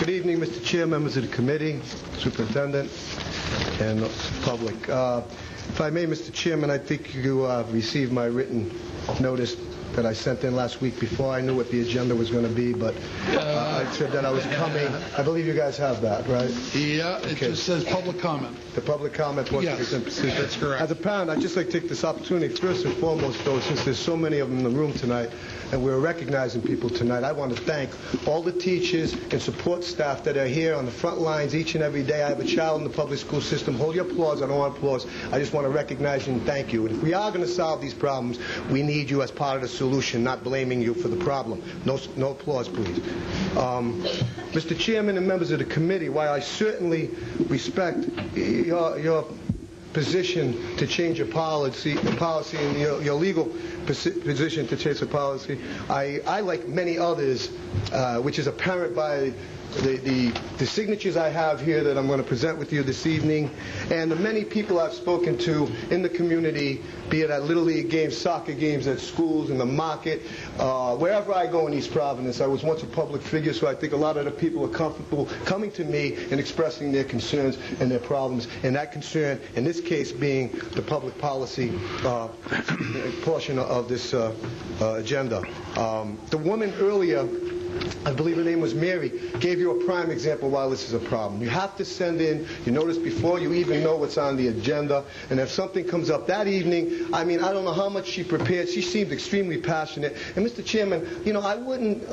Good evening, Mr. Chair, members of the committee, superintendent, and public. If I may, Mr. Chairman, I think you received my written notice that I sent in last week before I knew what the agenda was going to be, but I said that I was coming. I believe you guys have that, right? Yeah, it just says public comment. The public comment. Yes, that's correct. As a parent, I'd just like to take this opportunity, first and foremost, though, since there's so many of them in the room tonight, and we're recognizing people tonight, I want to thank all the teachers and support staff that are here on the front lines each and every day. I have a child in the public school system. Hold your applause. I don't want applause. I just want to recognize you and thank you. And if we are going to solve these problems, we need you as part of the solution, not blaming you for the problem. No applause, please. Mr. Chairman and members of the committee, while I certainly respect your position to change your policy and your legal position to change the policy, I like many others, which is apparent by the signatures I have here that I'm going to present with you this evening, and the many people I've spoken to in the community, be it at Little League games, soccer games, at schools, in the market, wherever I go in East Providence. I was once a public figure, so I think a lot of the people are comfortable coming to me and expressing their concerns and their problems, and that concern, in this case, being the public policy portion of this agenda. The woman earlier, I believe her name was Mary, gave you a prime example why this is a problem. You have to send in, you notice before you even know what's on the agenda, and if something comes up that evening, I mean, I don't know how much she prepared. She seemed extremely passionate. And Mr. Chairman, you know, I wouldn't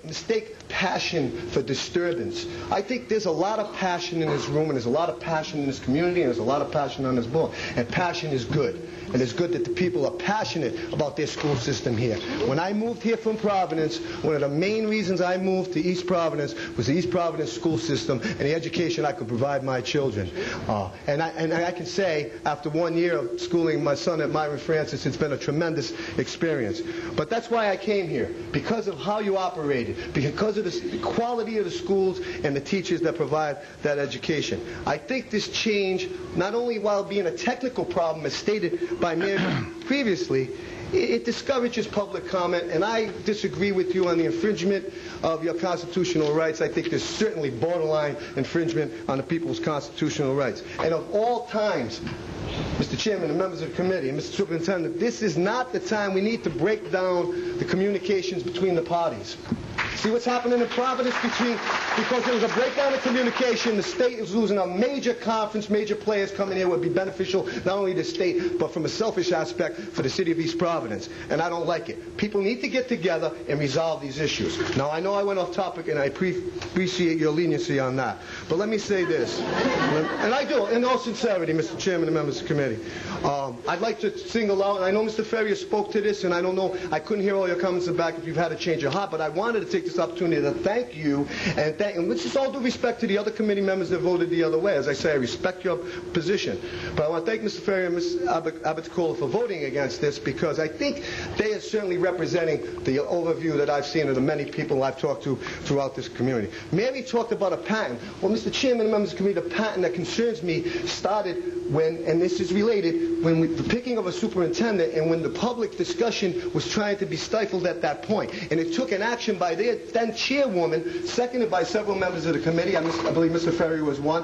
mistake passion for disturbance. I think there's a lot of passion in this room, and there's a lot of passion in this community, and there's a lot of passion on this board. And passion is good. And it's good that the people are passionate about their school system here. When I moved here from Providence, one of the main reasons I moved to East Providence was the East Providence school system and the education I could provide my children. And I can say, after 1 year of schooling my son at Myron Francis, it's been a tremendous experience. But that's why I came here, because of how you operated, because of the quality of the schools and the teachers that provide that education. I think this change, not only while being a technical problem, as stated by Mayor previously, it discourages public comment, and I disagree with you on the infringement of your constitutional rights. I think there's certainly borderline infringement on the people's constitutional rights. And of all times, Mr. Chairman and members of the committee, and Mr. Superintendent, this is not the time. We need to break down the communications between the parties. See what's happening in Providence because there was a breakdown of communication. The state is losing a major conference. Major players coming here would be beneficial not only to the state, but from a selfish aspect for the city of East Providence. And I don't like it. People need to get together and resolve these issues. Now, I know I went off topic, and I appreciate your leniency on that. But let me say this, and I do, in all sincerity, Mr. Chairman and members of the committee. I'd like to single out, and I know Mr. Ferrier spoke to this, and I don't know, I couldn't hear all your comments back if you've had a change of heart, but I wanted to take this opportunity to thank you, and with just all due respect to the other committee members that voted the other way. As I say, I respect your position. But I want to thank Mr. Ferrier and Ms. Abbott-Cola for voting against this, because I think they are certainly representing the overview that I've seen of the many people I've talked to throughout this community. Mary talked about a pattern. Well, Mr. Chairman and members of the committee, the pattern that concerns me started when, and this is related, when the picking of a superintendent and when the public discussion was trying to be stifled at that point. And it took an action by their then chairwoman, seconded by several members of the committee, I believe Mr. Ferrier was one,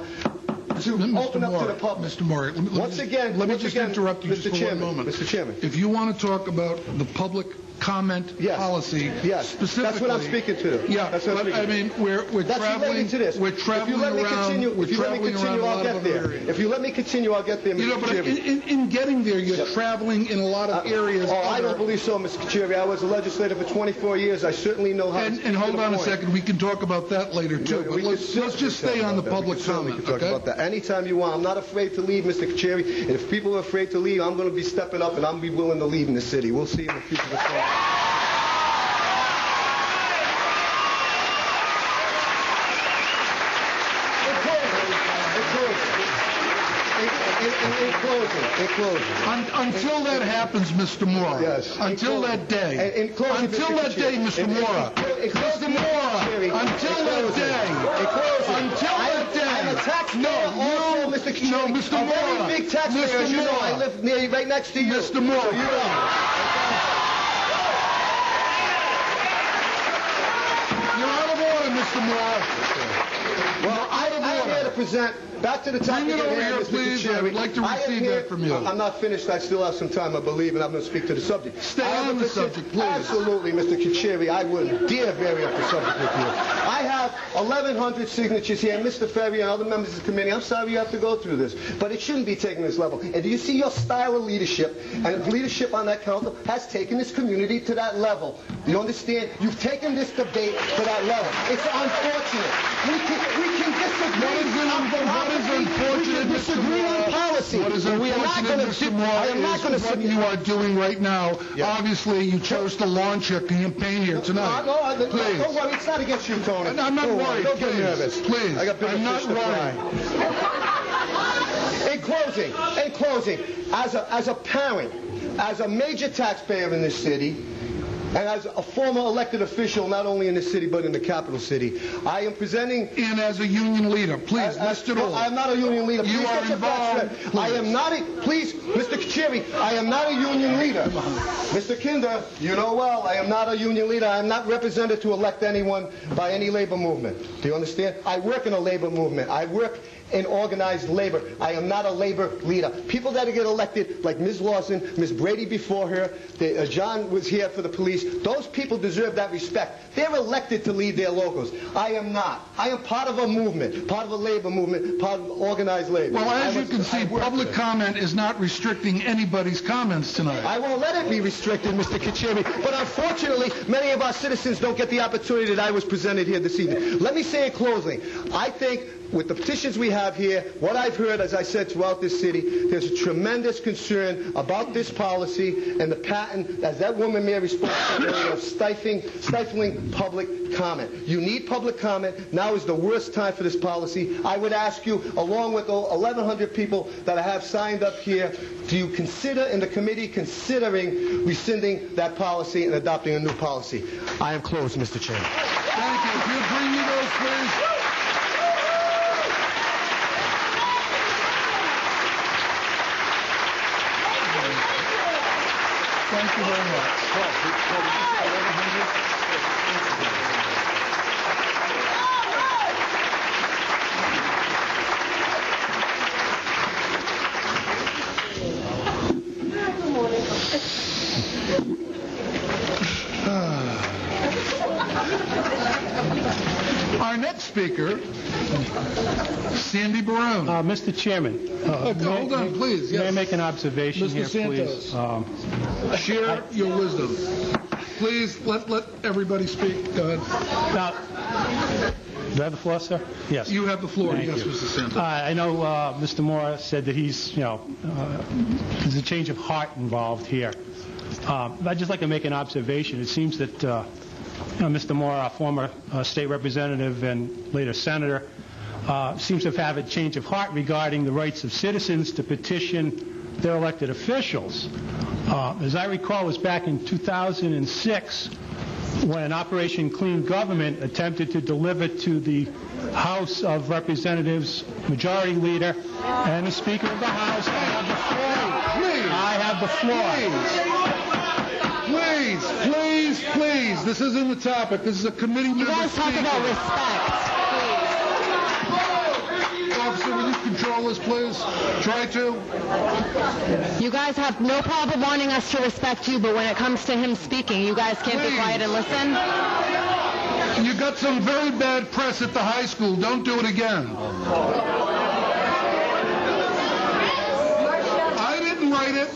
to open up to the public. Mr. Moura, let me just interrupt you just for one moment. Mr. Chairman. If you want to talk about the public comment policy, specifically, that's what I'm speaking to. Yeah, that's what I'm speaking I mean, we're traveling to this. We're traveling around. If you let me continue, I'll get there. If you let me continue, I'll get there. You know, but in getting there, you're traveling in a lot of areas. Oh, I don't believe so, Mr. Kacheri. I was a legislator for 24 years. I certainly know how. And hold on a second. We can talk about that later too. But let's just stay on the public comment. We can talk about that anytime you want. I'm not afraid to leave, Mr. Kacheri. And if people are afraid to leave, I'm going to be stepping up, and I'm going to be willing to leave in the city. We'll see in the future. In closing. Until that happens, Mr. Moura. Yes. Until that day. Until that day, Mr. Moura. Mr. Moura. Until that day. Until that day. I'm a taxpayer also, Mr. Kacheri. No, Mr. Moura. I'm a very big taxpayer. Mr. You know, Moura. I live near, right next to you. Mr. Moura. So you know. Mr. Moura. Well, I am here to present, back to the topic Bring it at over hand, here, Mr. please. Kacheri. I would like to receive that from you. I'm not finished. I still have some time, I believe, and I'm going to speak to the subject. Stay on the subject, please. Absolutely, Mr. Kacheri. I would dare vary up the subject with you. I have 1,100 signatures here, and Mr. Ferry and other members of the committee. I'm sorry you have to go through this, but it shouldn't be taken this level. And do you see your style of leadership? And leadership on that council has taken this community to that level. You understand? You've taken this debate to that level. It's unfortunate. We can disagree. What is unfortunate, We can disagree on policy. What is unfortunate, Mr. Moura, is what you are doing right now. Yeah. Obviously, you chose to launch your campaign here tonight. No, Please. don't worry. It's not against you, Tony. I'm not worried. Don't get Please. nervous. Please. I got bigger I'm not fish to fry. In closing, as a parent, as a major taxpayer in this city, and as a former elected official, not only in the city, but in the capital city, I am presenting... And as a union leader, please, list it all. I am not a union leader. You Please are get your facts involved. straight. I am not a... Please, Mr. Kacheri, I am not a union leader. Mr. Kinder, you know well, I am not a union leader. I am not represented to elect anyone by any labor movement. Do you understand? I work in a labor movement. I work in organized labor. I am not a labor leader. People that get elected, like Ms. Lawson, Ms. Brady before her, John was here for the police, those people deserve that respect. They're elected to lead their locals. I am not. I am part of a movement, part of a labor movement, part of organized labor. Well, as you can see, public comment is not restricting anybody's comments tonight. I won't let it be restricted, Mr. Kacheri, but unfortunately, many of our citizens don't get the opportunity that I was presented here this evening. Let me say in closing, I think with the petitions we have here, what I've heard, as I said, throughout this city, there's a tremendous concern about this policy and the patent, as that woman Mary spoke of stifling public comment. You need public comment. Now is the worst time for this policy. I would ask you, along with the 1,100 people that I have signed up here, do you consider in the committee considering rescinding that policy and adopting a new policy? I am closed, Mr. Chairman. Thank you. If you bring me those, please. Thank you very much. Our next speaker, Sandy Barone. Mr. Chairman. Hold on, please. May I Yes. make an observation Mr. here, Santos. please? Share your wisdom. Please let everybody speak. Go ahead. Now, do I have the floor, sir? Yes. You have the floor. Thank Yes, you. Mr. Santos. I know Mr. Moura said that he's, there's a change of heart involved here. I'd just like to make an observation. It seems that Mr. Moura, a former state representative and later senator, seems to have had a change of heart regarding the rights of citizens to petition their elected officials. As I recall, it was back in 2006 when Operation Clean Government attempted to deliver to the House of Representatives Majority Leader and the Speaker of the House. I have the floor. Please. I have the floor. Please. This isn't the topic. This is a committee member. You guys talk about respect. Officer, will you control this, please? Try to. You guys have no problem wanting us to respect you, but when it comes to him speaking, you guys can't be quiet and listen? You got some very bad press at the high school. Don't do it again. I didn't write it.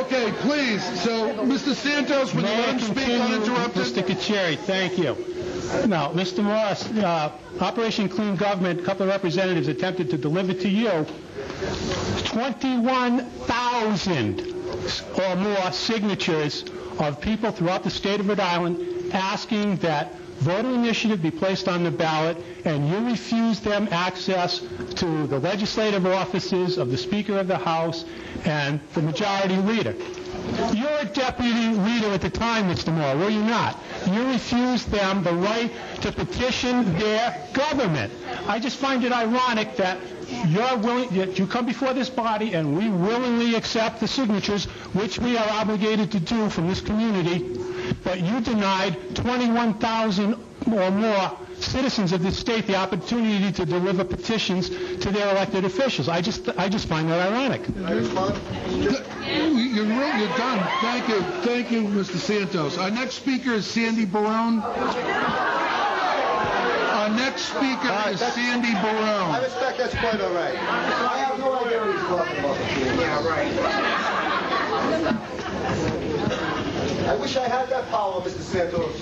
Okay, please. So, Mr. Santos, will you let him speak uninterrupted? Mr. Kacheri, thank you. Now, Mr. Morris, Operation Clean Government, a couple of representatives attempted to deliver to you 21,000 or more signatures of people throughout the state of Rhode Island asking that voter initiative be placed on the ballot, and you refuse them access to the legislative offices of the Speaker of the House and the Majority Leader. You're a deputy leader at the time, Mr. Moore, were you not? You refused them the right to petition their government. I just find it ironic that you come before this body and we willingly accept the signatures, which we are obligated to do from this community, but you denied 21,000 or more citizens of this state the opportunity to deliver petitions to their elected officials. I just find that ironic. You're done. Thank you, Mr. Santos. Our next speaker is Sandy Barone. Our next speaker is Sandy I Barone. respect that's quite all right. I have no idea what he's talking about. Yeah, right. I wish I had that power, Mr. Santos.